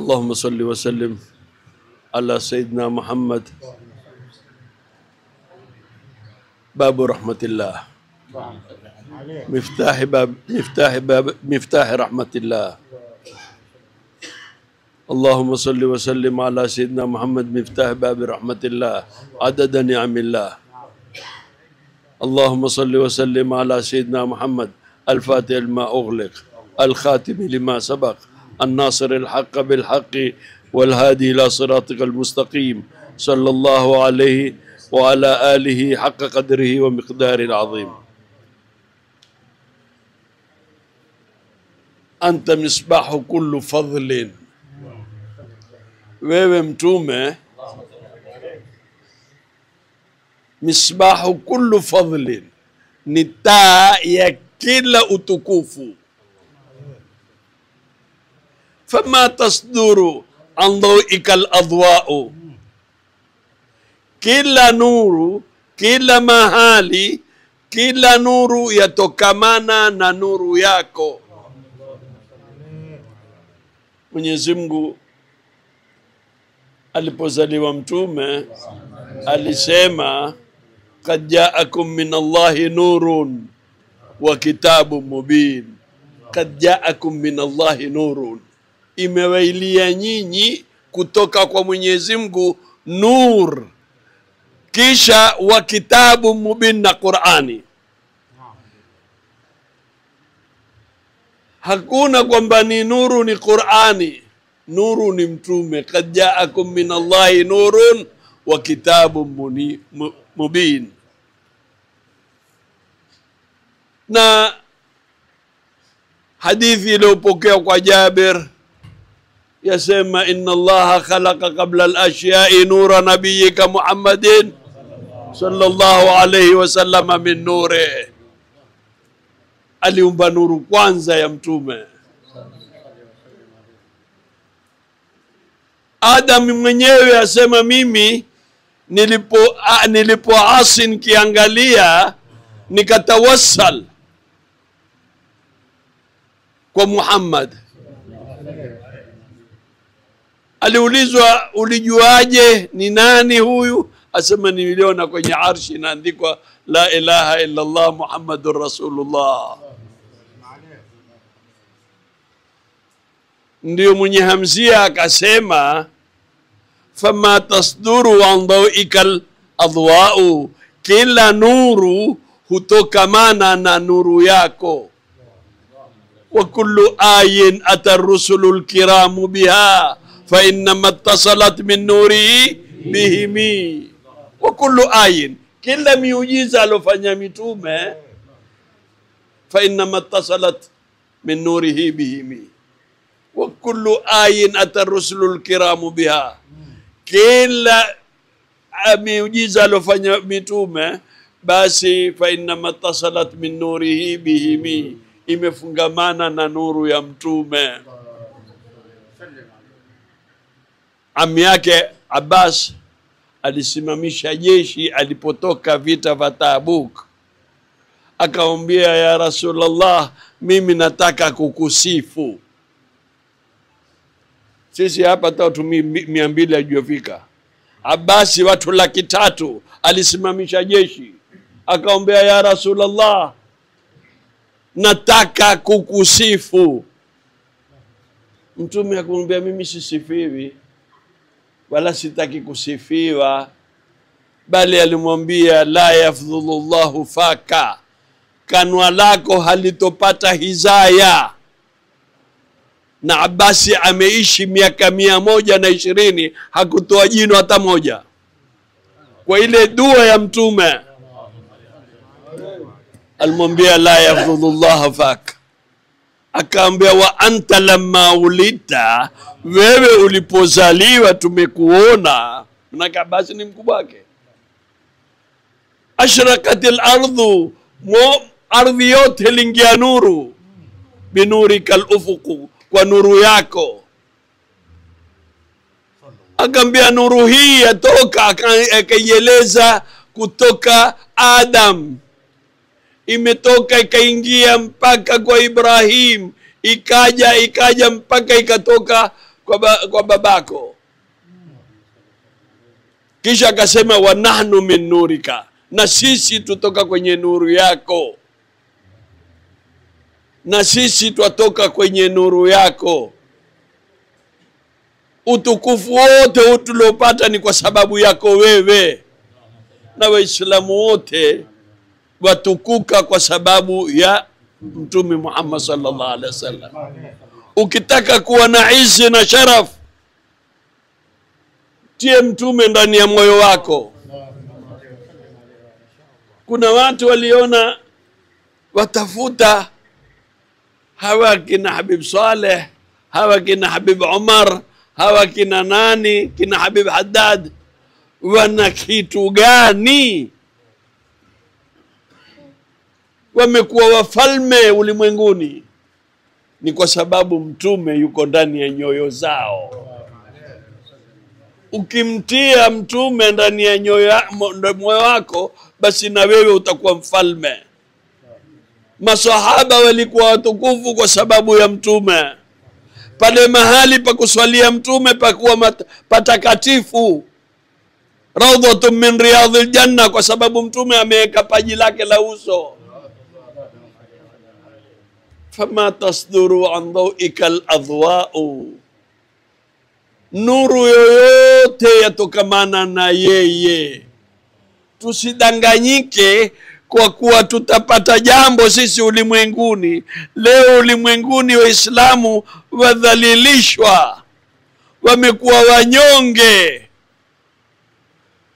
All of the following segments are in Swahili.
اللهم صل وسلم على سيدنا محمد باب رحمة الله، مفتاح رحمة الله. اللهم صل وسلم على سيدنا محمد مفتاح باب رحمة الله عدد نعم الله. اللهم صل وسلم على سيدنا محمد الفاتح لما أغلق الخاتم لما سبق الناصر الحق بالحق والهادي إلى صراطك المستقيم صلى الله عليه وعلى آله حق قدره ومقداره العظيم. أنت مصباح كل فضل، wewe mtume misbahu kullu fadlin, ni taa ya kila utukufu. Fama tasduru an dhawika al-adwa'u, kila nuru, kila mahali, kila nuru yatokamana na nuru yako. Mwenyezi Mungu alipozaliwa mtume alisema qad ja'akum min Allahi nurun wa kitabun mubin. Qad ja'akum min Allahi nurun, imewailia nyinyi kutoka kwa Mwenyezi Mungu nur, kisha wa kitabu mubin na Qur'ani. Hakuna kwamba ni nuru ni Qur'ani, nuru ni mtume. Qad ja'akum min Allahi nurun wa kitabu mubin. Na hadithi iliyopokea kwa Jabir yasema inna Allaha khalaqa qabla al-ashya'i nura nabiyyika Muhammadin sallallahu alayhi wasallam min nuri, aliumba nuru kwanza ya mtume. Adam mwenyewe asema mimi nilipoasi nikiangalia nikatawassal kwa Muhammad. Aliulizwa ulijuaje ni nani huyu? Asema niliona kwenye arshi inaandikwa la ilaha illa Allah Muhammadur Rasulullah. Ndio mwenye hamzia akasema fama tasduru an dhawikal adwa'u, kila nuru hutokamana na nuru yako. Wa kullu ayin atar-rusulul kiramu biha fa innama ittasalat min nurihi bihimi. Wa kullu ayin, kila miujiza alofanya mitume, fa innama ittasalat min nurihi bihimi. Wa kullu ayin atar-rusulul kiramu biha, kila miujiza alofanya mitume basi fa innama ittasalat min nurihi bihimi, imefungamana na nuru ya mtume. Ami yake Abbas alisimamisha jeshi alipotoka vita vya Tabuk, akamwambia ya Rasulullah, mimi nataka kukusifu. Sisi hapa watu 200 hajafika. Abbasi watu 300,000 alisimamisha jeshi, akamwambia ya Rasulullah, nataka kukusifu. Mtume akamwambia mimi sisifiwi wala sitaki kusifiwa, bali alimwambia la yafdhulullahu faka, kanwa lako halitopata hizaya. Na Abbasi ameishi miaka 120 hakutoa jino hata moja kwa ile dua ya mtume. Alimwambia la yafdhulullahu faka, akaambia wa anta lamma ulita, wewe ulipozaliwa tumekuona. Manake Abbasi ni mkubwa wake. Ashraqatil ardhu, ardhi yote lingia nuru, binurikal ufuqu, kwa nuru yako. Akaambia nuru hii yatoka, akaieleza kutoka Adam, imetoka ikaingia mpaka kwa Ibrahim, ikaja mpaka ikatoka kwa babako. Kisha akasema wa nahnu min nurika, na sisi tutoka kwenye nuru yako, na sisi twatoka kwenye nuru yako. Utukufu wote tulopata ni kwa sababu yako wewe, na Waislamu wote watukuka kwa sababu ya Mtume Muhammad sallallahu alaihi wasallam. Ukitaka kuwa na izi na sharaf, tie Mtume ndani ya moyo wako. Kuna watu waliona watafuta hawa kina Habib Saleh, hawa kina Habib Umar, hawa kina nani, kina Habib Haddad, wana kitu gani? Wamekuwa wafalme ulimwenguni. Ni kwa sababu Mtume yuko ndani ya nyoyo zao. Ukimtia Mtume ndani ya moyo wako, basi na wewe utakuwa mfalme. Masahaba walikuwa watukufu kwa sababu ya Mtume. Pale mahali pa kuswalia Mtume pakuwa patakatifu, raudhatun min riyadhil janna, kwa sababu Mtume ameweka paji lake la uso. Fama tasduru an dhawika al-adwa'u, nuru yoyote yatokamana na yeye. Tusidanganyike kwa kuwa tutapata jambo sisi ulimwenguni. Leo ulimwenguni Waislamu wadhalilishwa, wamekuwa wanyonge.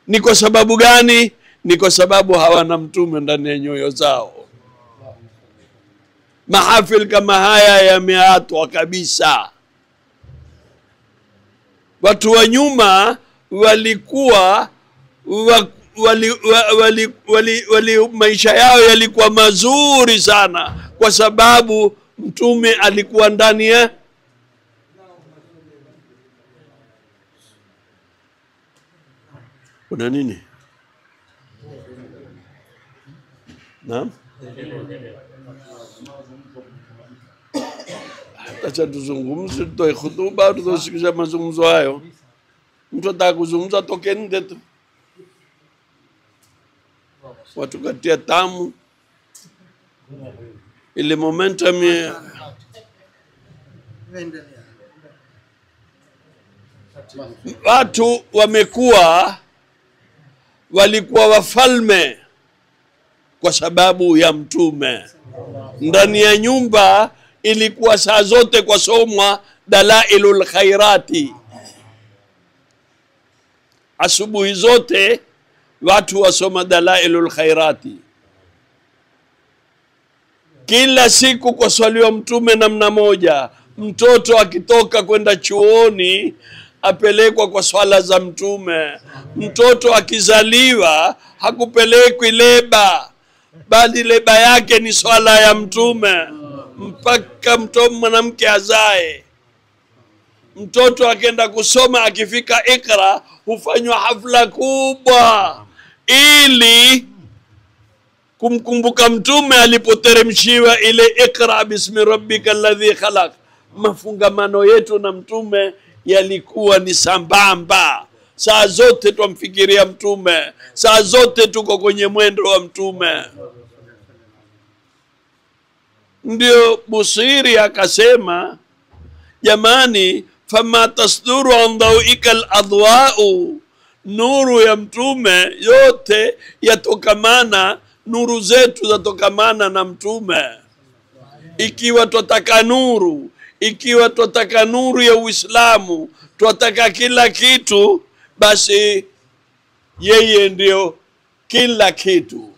Ni kwa sababu gani? Ni kwa sababu hawana Mtume ndani ya nyoyo zao. Mahafil kama haya yameatwa kabisa. Watu wa nyuma walikuwa maisha yao yalikuwa mazuri sana kwa sababu Mtume alikuwa ndani ya kuna nini? Naam? Acha tuzungumze, tutoe hutuba, tusikize mazungumzo hayo. Mtu ataka kuzungumza toke nje tu. Watu katia tamu ile momentum ya watu walikuwa wafalme kwa sababu ya Mtume. Ndani ya nyumba ilikuwa saa zote kwa somwa dalailul khairati. Asubuhi zote watu wasoma dalailul khairati. Kila siku kwa swaliwa Mtume namna moja. Mtoto akitoka kwenda chuoni apelekwa kwa swala za Mtume. Mtoto akizaliwa hakupelekwi leba, bali leba yake ni swala ya Mtume mpaka mwanamke azae. Mtoto akenda kusoma, akifika Iqra hufanywa hafla kubwa ili kumkumbuka Mtume alipoteremshiwa ile Iqra bismi rabbika alladhi khalaq. Mafungamano yetu na Mtume yalikuwa ni sambamba. Saa zote tumfikiria Mtume, saa zote tuko kwenye mwendo wa Mtume. Ndio Busiri akasema, jamani, fama tasduru an dhawika al-adwa'u, nuru ya Mtume yote yatokamana, nuru zetu zatokamana na Mtume. Ikiwa tutaka nuru, ikiwa tutaka nuru ya Uislamu, tutaka kila kitu, basi yeye ndio kila kitu.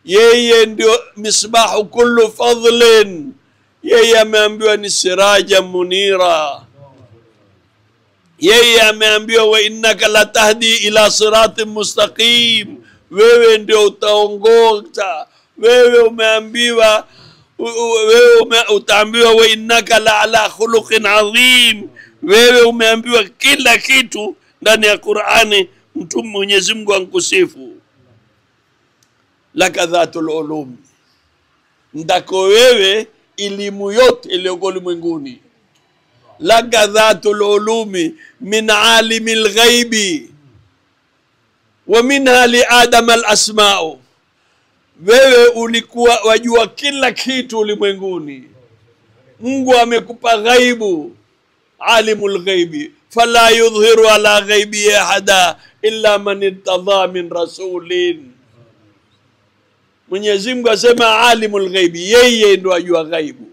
Yeye ndio misbahu kullu fadlin. Yeye ameambiwa ni siraja munira. Yeye ameambiwa wa innaka latahdi ila siratin mustaqim. Wewe ndio utaongoza. Wewe umeambiwa, utaambiwa wa innaka la ala khuluqin adhim. Wewe umeambiwa kila kitu ndani ya Qur'ani. Mtume Mwenyezi Mungu ankusifu. Laka dhatul ulum, ndako wewe elimu yote iliyoko ulimwenguni. laka dhatul ulumi min alimi lghaibi wa minha li Adam al-asma'u. Wewe ulikuwa wajua kila kitu ulimwenguni. Mungu amekupa ghaibu, alimul ghaibi, fala yudhiru ala ghaibi ahada illa man irtadha min rasulin. Mwenyezi Mungu asema alimul ghaibi, yeye ndo ajua ghaibu.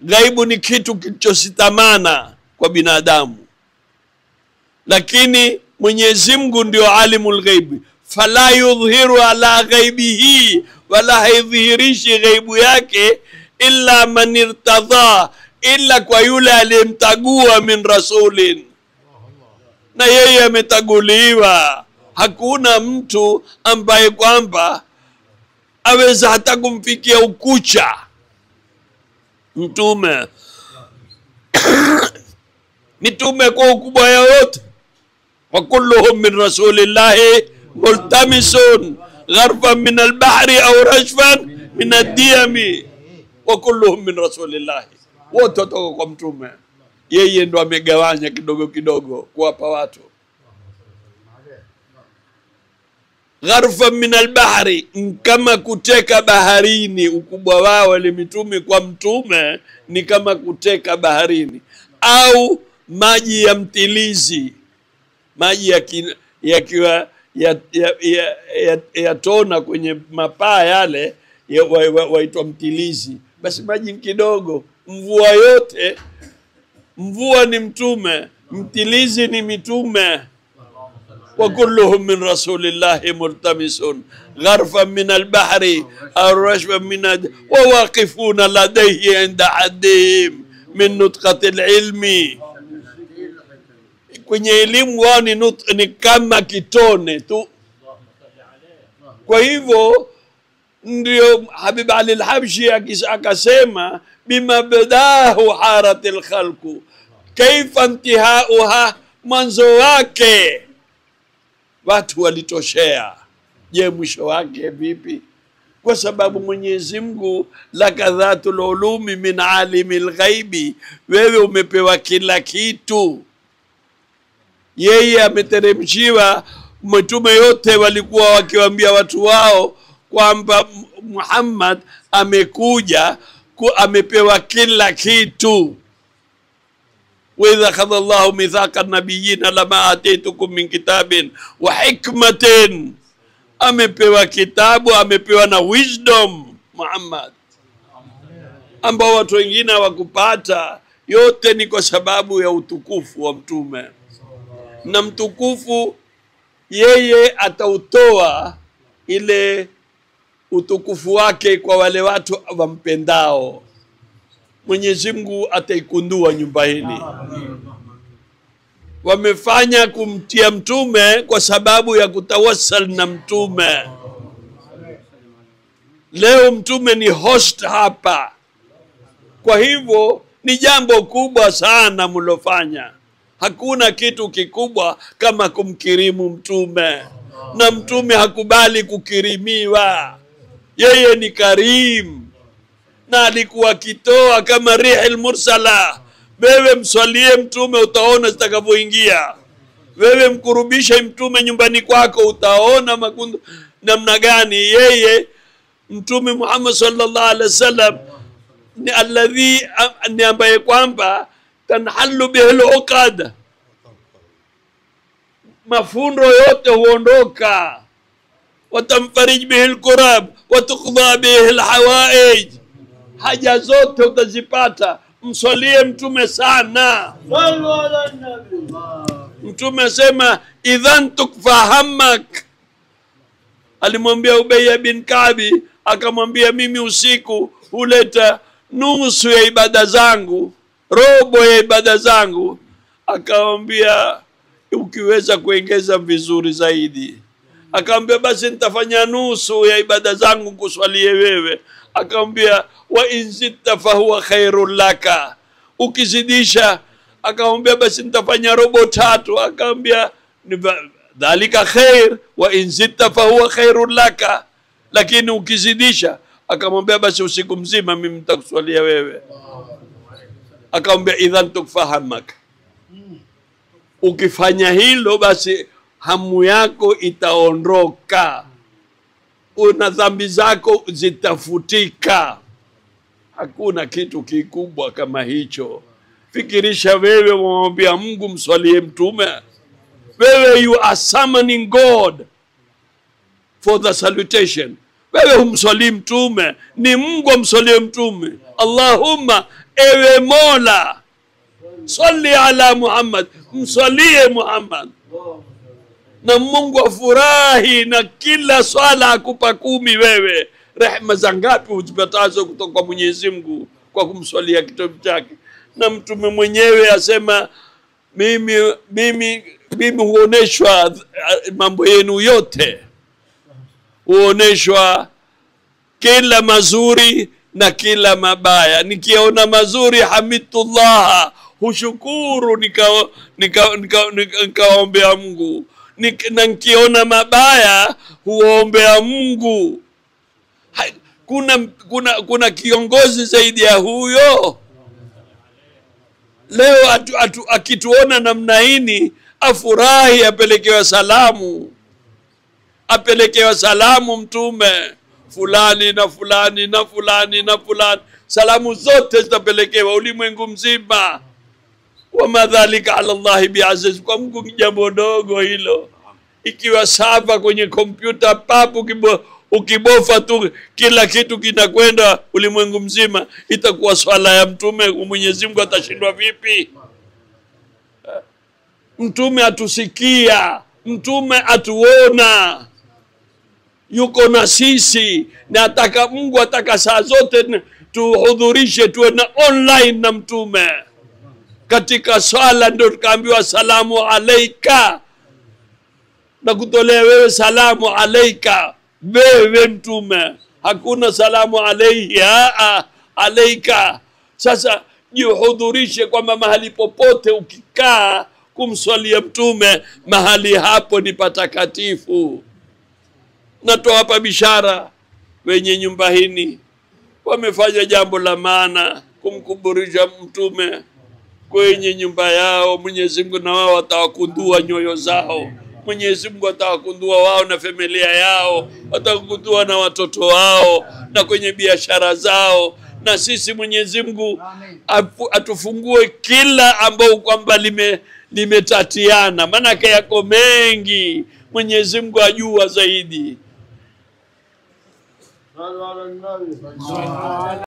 Ghaibu ni kitu kilichositamana kwa binadamu, lakini Mwenyezi Mungu ndio alimul ghaibi. Fala yudhiru ala ghaibihi, wala haidhihirishi ghaibu yake illa man irtadha, illa kwa yule aliyemtagua min rasulin. Na yeye ametaguliwa. Hakuna mtu ambaye kwamba aweza hata kumfikia ukucha mtume. Mitume kwa ukubwa yote, wa kulluhum min rasulillahi multamisun gharfan min albahri au rashfan min ad-diyami, wa kulluhum min rasulillahi. Wote kutoka kwa mtume. Yeye ndo amegawanya kidogo kidogo kuwapa watu. Gharfan min albahri, kama kuteka baharini. Ukubwa wao wale mitume kwa mtume ni kama kuteka baharini, au maji ya mtilizi, maji yakiwa yatona kwenye mapaa yale waitwa mtilizi. Basi maji kidogo. Mvua yote, mvua ni mtume, mtilizi ni mitume. Wa kulluhum min rasulillahi multamisun gharfan min albahri aw rashfan min wa waqifuna ladayhi inda haddihim min nutqati alilmi. Kwenye elimu wao ni kama kitone tu. Kwa hivyo ndio Habib Ali al-Habshi akasema bima badahu haratil khalqu kaifa intihauha, mwanzo wake watu walitoshea, je mwisho wake vipi? Kwa sababu Mwenyezi Mungu laka dhatul ulumi min alimil ghaibi, wewe umepewa kila kitu. Yeye ameteremshiwa. Mitume yote walikuwa wakiwaambia watu wao kwamba Muhammad amekuja amepewa kila kitu. Wa idha akhadha Allahu mithaqa an-nabiyyin lama atitukum min kitabin wa hikmatin, amepewa kitabu, amepewa na wisdom Muhammad, ambao watu wengine hawakupata. Yote ni kwa sababu ya utukufu wa mtume. Na mtukufu yeye atautoa ile utukufu wake kwa wale watu wampendao. Mwenyezi Mungu ataikundua nyumba hili. Wamefanya kumtia mtume kwa sababu ya kutawassal na mtume. Leo mtume ni host hapa. Kwa hivyo ni jambo kubwa sana mlofanya. Hakuna kitu kikubwa kama kumkirimu mtume. Na mtume hakubali kukirimiwa. Yeye ni karim. Na alikuwa kitoa kama rihil mursala. Wewe mswalie mtume utaona zitakavyoingia. Wewe mkurubishe mtume nyumbani kwako utaona makundu namna gani. Yeye mtume Muhammad sallallahu alaihi wasallam ni alladhi, ni ambaye kwamba tanhallu bihil uqad, mafundo yote huondoka. Watamfarij bihil kurab watuqdha bihil hawaij, haja zote utazipata. Mswalie mtume sana. Mtume sema idhan tukfahamak. Alimwambia Ubay bin Ka'bi, akamwambia mimi usiku huleta nusu ya ibada zangu, robo ya ibada zangu. Akamwambia ukiweza kuongeza vizuri zaidi. Akamwambia basi nitafanya nusu ya ibada zangu kuswalie wewe. Akamwambia wa inzidta fa huwa khairul laka, ukizidisha. Akamwambia basi nitafanya robo tatu. Akamwambia dhalika khair wa inzidta fa huwa khairul laka, lakini ukizidisha. Akamwambia basi usiku mzima mimi nitakuswalia wewe. Akamwambia idhan tukfahamaka, ukifanya hilo basi hamu yako itaondoka, una dhambi zako zitafutika. Hakuna kitu kikubwa kama hicho. Fikirisha wewe mwambia Mungu mswalie mtume. Wewe you are summoning God for the salutation. Wewe humswali mtume, ni Mungu amswalie mtume. Allahumma, ewe Mola, salli ala Muhammad, mswalie Muhammad. Na Mungu afurahi na kila swala akupa 10 wewe. Rehema za ngapi uzipatazo kutoka kwa Mwenyezi Mungu kwa kumswalia kitabu chake. Na mtume mwenyewe asema mimi huoneshwa mambo yenu yote, huoneshwa kila mazuri na kila mabaya. Nikiona mazuri hamidullah, hushukuru nikaombea Mungu, na nikiona mabaya huombea Mungu. Kuna kiongozi zaidi ya huyo? Leo akituona namna hii afurahi, apelekewa salamu mtume fulani na fulani na fulani na fulani, salamu zote zitapelekewa ulimwengu mzima. Wa madhalika ala Allah biaziz, kwa Mungu jambo dogo hilo. Ikiwa sava kwenye kompyuta papu ukibofa tu kila kitu kinakwenda ulimwengu mzima, itakuwa swala ya mtume. Mwenyezi Mungu atashindwa vipi? Mtume atusikia, mtume atuona, yuko na sisi, na Mungu ataka saa zote tuhudhurishe, tuwe na online na mtume. Katika swala ndio tukaambiwa salamu alaika, na kutolea wewe salamu alaika wewe mtume. Hakuna salamu alaihi, alaika. Sasa jihudhurishe kwamba mahali popote ukikaa kumswalia mtume, mahali hapo ni patakatifu. Natoa hapa bishara, wenye nyumba hii wamefanya jambo la maana kumkuburisha mtume kwenye nyumba yao. Mwenyezi Mungu na wao atawakundua nyoyo zao. Mwenyezi Mungu atawakundua wao na familia yao, atakundua na watoto wao na kwenye biashara zao. Na sisi Mwenyezi Mungu atufungue kila ambao kwamba limetatiana, maana yako mengi. Mwenyezi Mungu ajua zaidi.